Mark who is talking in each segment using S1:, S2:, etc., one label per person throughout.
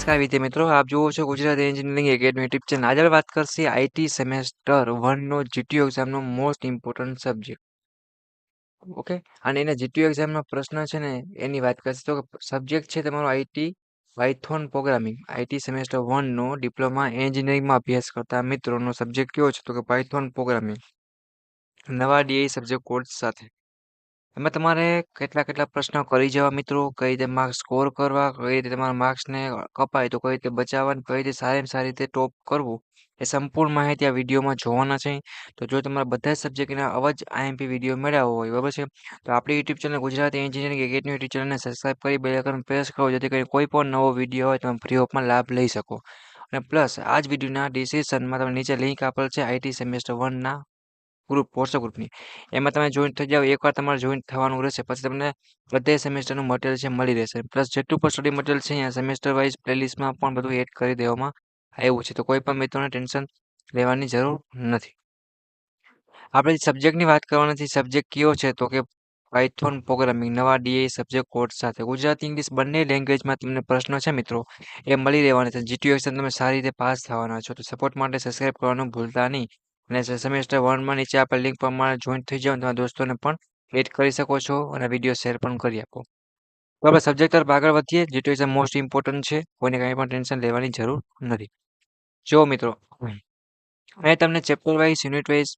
S1: નમસ્કાર વિદ્યાર્થી મિત્રો, આપ જુઓ છો Gujarat engineering academy YouTube channel. આજે આપણે વાત કરશે આઈટી સેમેસ્ટર 1 નો જીટીયુ એક્ઝામનો મોસ્ટ ઇમ્પોર્ટન્ટ સબ્જેક્ટ. ઓકે, અને એના જીટીયુ એક્ઝામનો પ્રશ્ન છે ને એની વાત કરશે. તો સબ્જેક્ટ છે તમારો IT Python programming. IT semester 1 નો ડિપ્લોમા એન્જિનિયરિંગમાં અભ્યાસ કરતા મિત્રોનો સબ્જેક્ટ કયો છે? તો કે પાયથોન પ્રોગ્રામિંગ, નવા ડીઆઈ સબ્જેક્ટ કોર્સ સાથે. એમાં તમારે કેટલા પ્રશ્નો કરી જવા મિત્રો, કઈ રીતે માર્ક્સ સ્કોર કરવા, કઈ રીતે તમારા માર્ક્સને કપાય તો કઈ રીતે બચાવવા, કઈ રીતે સારામાં સારી રીતે ટોપ કરવું, એ સંપૂર્ણ માહિતી આ વિડીયોમાં જોવાના છે. તો જો તમારા બધા સબ્જેક્ટના અવાજ આઈએમપી વિડીયો મેળવવો હોય, બરાબર છે, તો આપણી YouTube channel Gujarati engineering academy YouTube ચેનલને સબસ્ક્રાઇબ કરી બેલ આઇકન પ્રેસ કરો, જેથી કરીને કોઈ પણ નવો વિડીયો હોય તમે ફ્રી ઓફમાં લાભ લઈ શકો. અને પ્લસ આ જ વિડીયોના ડિસ્ક્રિપ્શનમાં તમે નીચે લિંક આપેલ છે આઈટી સેમેસ્ટર 1 ના ગ્રુપ, વોટ્સઅપ ગ્રુપની, એમાં તમે જોઈન થઈ જાઓ. એકવાર તમારે જોઈન થવાનું રહેશે, પછી તમને બધે સેમેસ્ટરનું મટીરિયલ છે મળી રહેશે. પ્લસ જેટલું પણ સ્ટડી મટીરિયલ છે અહીંયા સેમેસ્ટર વાઇઝ પ્લેલિસ્ટમાં પણ બધું એડ કરી દેવામાં આવ્યું છે. તો કોઈ પણ મિત્રોને ટેન્શન લેવાની જરૂર નથી. આપણે સબ્જેક્ટની વાત કરવાની છે. સબ્જેક્ટ કયો છે? તો કે પાયથોન પ્રોગ્રામિંગ, નવા ડીએ સબ્જેક્ટ કોર્સ સાથે. ગુજરાતી ઇંગ્લિશ બંને લેંગ્વેજમાં તમને પ્રશ્નો છે મિત્રો એ મળી રહેવાના છે. જીટીયુ એક્ઝામ તમે સારી રીતે પાસ થવાના છો. તો સપોર્ટ માટે સબસ્ક્રાઇબ કરવાનું ભૂલતા નહીં. અને સેમેસ્ટર 1માં નીચે આપેલ લિંક પ્રમાણે જોઈન થઈ જાઓ. તમારા દોસ્તોને પણ એડ કરી શકો છો અને વિડીયો શેર પણ કરી આપો. તો આપણે સબ્જેક્ટ તરફ આગળ વધીએ. જીટીયુ એક્ઝામ મોસ્ટ ઇમ્પોર્ટન્ટ છે, કોઈને કાંઈ પણ ટેન્શન લેવાની જરૂર નથી. જો મિત્રો, અહીં તમને ચેપ્ટર વાઇઝ, યુનિટ વાઇઝ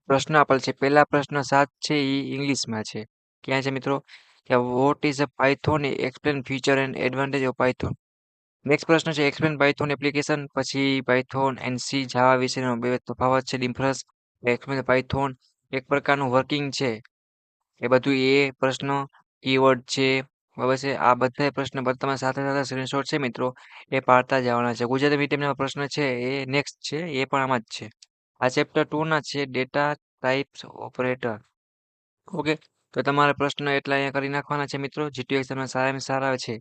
S1: પ્રશ્ન આપેલ છે. પહેલા પ્રશ્ન 7 છે એ ઇંગ્લિશમાં છે. ક્યાં છે મિત્રો? કે vote is a Python, explain feature and advantage of Python. Next પ્રશ્ન છે એક્સપ્લેન પાયથોન એપ્લિકેશન. પછી પાયથોન એન્ડ સી જાવા વિશેનો બે તફાવત છે, ડિફરન્સ. એક્સપ્લેન પાયથોન એક પ્રકારનું વર્કિંગ છે, એ બધું એ પ્રશ્ન. કીવર્ડ છે, બરાબર છે. આ બધા પ્રશ્ન તમારા સાથે સાથે સ્ક્રીનશોટ છે મિત્રો એ પાડતા જવાના છે. ગુજરાતી મીડિયમના પ્રશ્ન છે એ નેક્સ્ટ છે, એ પણ આમાં જ છે. આ ચેપ્ટર 2 ના છે, ડેટા ટાઈપ્સ ઓપરેટર. ઓકે, તો તમારા પ્રશ્ન એટલા અહીંયા કરી નાખવાના છે મિત્રો. જીટીયુ એક્ઝામના સારામાં સારા છે.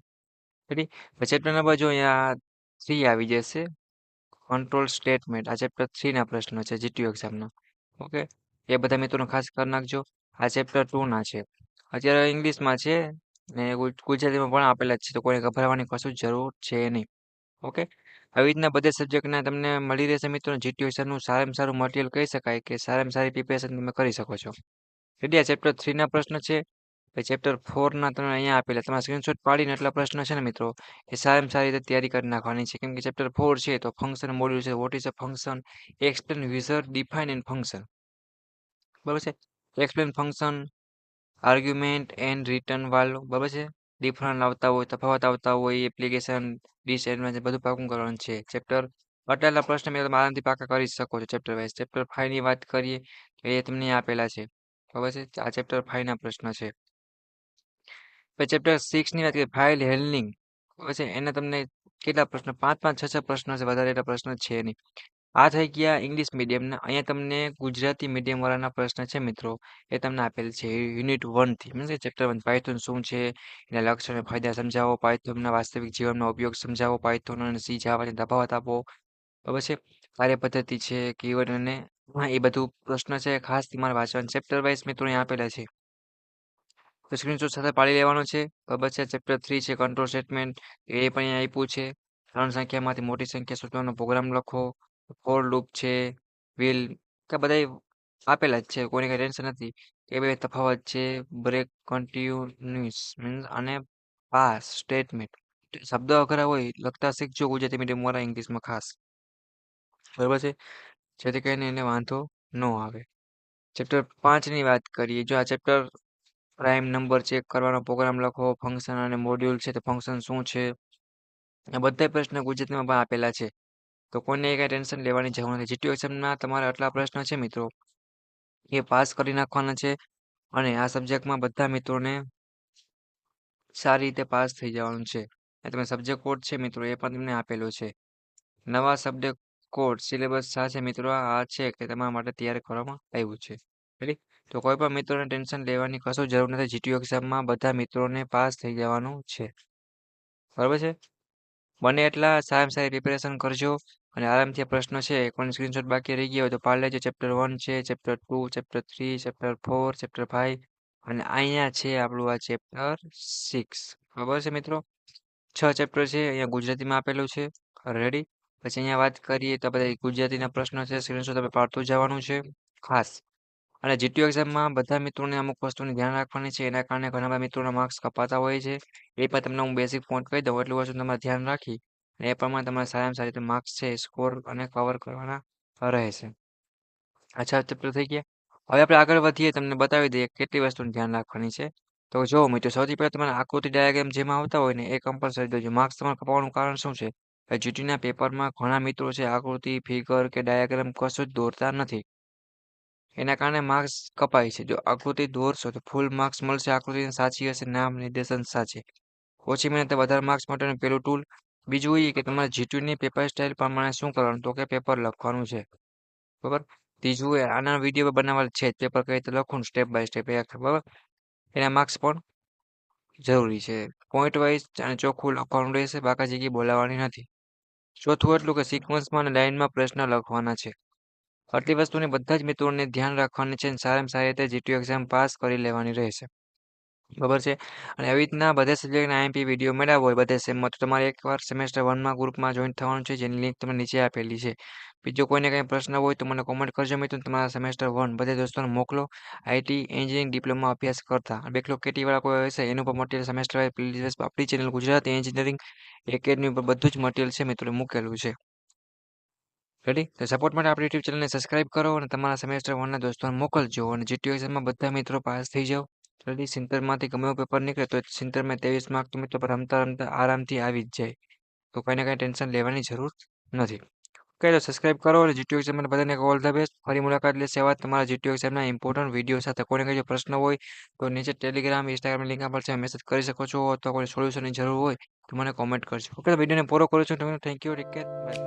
S1: રેડી? ચેપ્ટર નંબર જો અહીંયા 3 આવી જશે, કંટ્રોલ સ્ટેટમેન્ટ. આ ચેપ્ટર 3 ના પ્રશ્નો છે જીટીયુ એક્ઝામના. ઓકે, એ બધા મિત્રો ખાસ કરી નાખજો. આ ચેપ્ટર 2 ના છે. અત્યારે ઇંગ્લિશમાં છે ને ગુજરાતીમાં પણ આપેલા જ છે, તો કોઈ ગભરાવાની કશું જરૂર છે નહીં. ઓકે, આવી રીતના બધા સબ્જેક્ટના તમને મળી રહેશે મિત્રો. જીટીયુ એક્ઝામનું સારામાં સારું મટીરિયલ કહી શકાય કે સારામાં સારી પ્રિપેરેશન તમે કરી શકો છો. રેડી? આ ચેપ્ટર 3 ના પ્રશ્ન છે. પછી ચેપ્ટર 4 ના તમે અહીંયા આપેલા, તમારા સ્ક્રીનશોટ પાડીને એટલા પ્રશ્ન છે ને મિત્રો એ સારામાં સારી રીતે તૈયારી કરી નાખવાની છે. કેમ કે ચેપ્ટર 4 છે તો ફંક્શન મોડ્યુલ છે. What is a function, explain, wiser, define and function. બરાબર છે. Explain function, argument and return value. બરાબર છે. ડિફરન્ટ આવતા હોય, તફાવત આવતા હોય, એપ્લિકેશન, ડિસએડવાન્ટેજ, બધું પાકું કરવાનું છે. ચેપ્ટર આટલા પ્રશ્ન તમે આરામથી પાકા કરી શકો છો ચેપ્ટર વાઇઝ. ચેપ્ટર 5 ની વાત કરીએ તો એ તમને આપેલા છે. બરાબર છે. આ ચેપ્ટર 5 ના પ્રશ્ન છે. પછી ચેપ્ટર 6 ની વાત કરીએ, ફાઇલ હેન્ડલિંગ. બરાબર છે. એના તમને કેટલા પ્રશ્ન? 5 6 પ્રશ્નો છે, વધારે એટલા પ્રશ્ન છે નહીં. આ થઈ ગયા ઇંગ્લિશ મીડિયમના. અહીંયા તમને ગુજરાતી મીડિયમ વાળાના પ્રશ્ન છે મિત્રો એ તમને આપેલ છે યુનિટ 1 થી. મીન્સ કે ચેપ્ટર 1 પાયથોન શું છે, એના લક્ષણ અને ફાયદા સમજાવો, પાયથોનના વાસ્તવિક જીવનમાં ઉપયોગ સમજાવો, પાયથોન અને સી જાવાની તફાવત આપો. બરાબર છે. કાર્યપદ્ધતિ છે, કીવર્ડ અને એ બધું પ્રશ્ન છે ખાસ તમારે વાંચવાનું. ચેપ્ટર વાઇઝ મિત્રો અહીંયા આપેલા છે, તો સ્ક્રીનશોટ સાથે પાડી લેવાનો છે. બરાબર છે. ચેપ્ટર 3 છે કંટ્રોલ સ્ટેટમેન્ટ, એ પણ અહીંયા આપ્યું છે. 3 સંખ્યામાંથી મોટી સંખ્યા સૂચવવાનો પ્રોગ્રામ લખો. ફોર લૂપ છે, વ્હીલ, કે બધા આપેલા જ છે, કોઈને કઈ ટેન્શન નથી. એ બે તફાવત છે. બ્રેક, કન્ટિન્યુઅસ મીન્સ અને પાસ સ્ટેટમેન્ટ. શબ્દ અઘરા હોય લખતા શીખજો ગુજરાતી મીડિયમ વાળા ઇંગ્લિશમાં ખાસ. બરાબર છે, જેથી કરીને એને વાંધો ન આવે. ચેપ્ટર 5 ની વાત કરીએ. જો આ ચેપ્ટર પ્રાઇમ નંબર ચેક કરવાનો પ્રોગ્રામ લખો, ફંક્શન અને મોડ્યુલ છે તો ફંક્શન શું છે, આ બધા પ્રશ્ન ગુજરાતીમાં પણ આપેલા છે, તો કોઈને કઈ ટેન્શન લેવાની જરૂર નથી. જીટીયુ એક્ઝામના તમારા આટલા પ્રશ્ન છે મિત્રો એ પાસ કરી નાખવાના છે. અને આ સબ્જેક્ટમાં બધા મિત્રોને સારી રીતે પાસ થઈ જવાનું છે. અને તમે સબ્જેક્ટ કોડ છે મિત્રો એ પણ તમને આપેલો છે. નવા સબ્જેક્ટ કોડ સિલેબસ સાથે મિત્રો આ છે કે તમારા માટે તૈયાર કરવામાં આવ્યું છે. રેડી? તો કોઈ પણ મિત્રોને ટેન્શન લેવાની કશું જરૂર નથી. જીટીયુ એક્ઝામમાં બધા મિત્રોને પાસ થઈ જવાનું છે. બરાબર છે. બને એટલા સારામાં સારી પ્રિપેરેશન કરજો અને આરામથી આ પ્રશ્ન છે કોઈ સ્ક્રીનશોટ બાકી રહી ગયા હોય તો પાડી લેજો. ચેપ્ટર 1 છે, ચેપ્ટર 2, ચેપ્ટર 3, ચેપ્ટર 4, ચેપ્ટર 5 અને અહીંયા છે આપણું આ ચેપ્ટર 6. બરાબર છે મિત્રો. 6 ચેપ્ટર છે. અહીંયા ગુજરાતીમાં આપેલું છે. રેડી? પછી અહીંયા વાત કરીએ તો બધા ગુજરાતીના પ્રશ્નો છે. સ્ક્રીનશોટ તમે પાડતું જવાનું છે ખાસ. અને જીટીયુ એક્ઝામમાં બધા મિત્રોને અમુક વસ્તુની ધ્યાન રાખવાની છે. એના કારણે ઘણા બધા મિત્રોના માર્ક્સ કપાતા હોય છે. એ પણ તમને હું બેઝિક પોઈન્ટ કહી દઉં એટલું વસ્તુ તમારે ધ્યાન રાખી અને એ પ્રમાણે તમારે સારામાં સારી રીતે માર્ક્સ છે સ્કોર અને કવર કરવાના રહેશે. આ 6 ચેપ્ટર થઈ ગયા. હવે આપણે આગળ વધીએ તમને બતાવી દઈએ કેટલી વસ્તુનું ધ્યાન રાખવાની છે. તો જો મિત્રો સૌથી પહેલાં તમારે આકૃતિ ડાયાગ્રામ જેમાં આવતા હોય ને એ કમ્પલસરી દેજો. માર્ક્સ તમારે કપાવવાનું કારણ શું છે? જીટીયુના પેપરમાં ઘણા મિત્રો છે આકૃતિ, ફિગર કે ડાયાગ્રામ કશું જ દોરતા નથી. એના કારણે માર્ક્સ કપાય છે. જો આકૃતિ દોરશો તો ફૂલ માર્ક્સ મળશે. આકૃતિ સાચી હશે, નામ નિર્દેશન સાચી. ઓછી મહેનતે વધારે માર્ક્સ માટેનું પેલું ટૂલ. બીજું એ કે તમારે જીટીયુની પેપર સ્ટાઇલ પ્રમાણે શું કરવાનું તો કે પેપર લખવાનું છે. બરાબર. ત્રીજું એ આના વિડીયો બનાવવા છે જ પેપર કઈ રીતે લખવું સ્ટેપ બાય સ્ટેપ બરાબર. એના માર્ક્સ પણ જરૂરી છે. પોઈન્ટ વાઇઝ અને ચોખ્ખું લખવાનું રહેશે. બાકી જગ્યાએ બોલાવવાની નથી. ચોથું એટલું કે સિક્વન્સમાં અને લાઇનમાં પ્રશ્ન લખવાના છે. આટલી વસ્તુને બધા જ મિત્રોને ધ્યાન રાખવાની છે અને સારામાં સારી રીતે જીટીયુ એક્ઝામ પાસ કરી લેવાની રહેશે. બરાબર છે. અને આવી રીતના બધા સબ્જેક્ટના આઈએમપી વિડીયો મેળવવો હોય બધા સેમમાં તો તમારે એકવાર સેમેસ્ટર 1માં ગ્રુપમાં જોઈન થવાનું છે જેની લિંક તમને નીચે આપેલી છે. બીજો કોઈને કંઈ પ્રશ્ન હોય તો મને કોમેન્ટ કરજો મિત્રો. તમારા સેમેસ્ટર 1 બધા દોસ્તોને મોકલો. આઈટી એન્જિનિયરિંગ ડિપ્લોમા અભ્યાસ કરતા બેકલોગ કેટીવાળા કોઈ હશે એનું પણ મટીરિયલ સેમેસ્ટર વાઇઝ પ્લીઝ આપણી ચેનલ ગુજરાતી એન્જિનિયરિંગ એકેડમી પર બધું જ મટીરિયલ છે મિત્રો મૂકેલું છે. રેડી? તો સપોર્ટ માટે આપણી યુટ્યુબ ચેનલને સબસ્ક્રાઇબ કરો અને તમારા સેમેસ્ટર 1ના દોસ્તોને મોકલજો અને જીટીયુ એક્ઝામમાં બધા મિત્રો પાસ થઈ જાઓ. જલ્દી 70માંથી ગમે એવું પેપર નીકળે તો 70માં 23 માર્ક તો મિત્રો પર રમતા રમતા આરામથી આવી જ જાય. તો કંઈ ને કંઈ ટેન્શન લેવાની જરૂર નથી. ઓકે તો સબસ્ક્રાઇબ કરો અને જીટીયુ એક્ઝામ બધાને ઓલ ધ બેસ્ટ. ફરી મુલાકાત લેશે આવા તમારા જીટીયુ એક્ઝામના ઇમ્પોર્ટન્ટ વિડીયો સાથે. કોઈને કંઈ જો પ્રશ્ન હોય તો નીચે ટેલિગ્રામ, ઇન્સ્ટાગ્રામની લિંક આપેલ છે મેસેજ કરી શકો છો અથવા કોઈ સોલ્યુશનની જરૂર હોય તો મને કોમેન્ટ કરજો. ઓકે તો વિડીયોને પૂરો કરું છું. Thank you. Take care. By.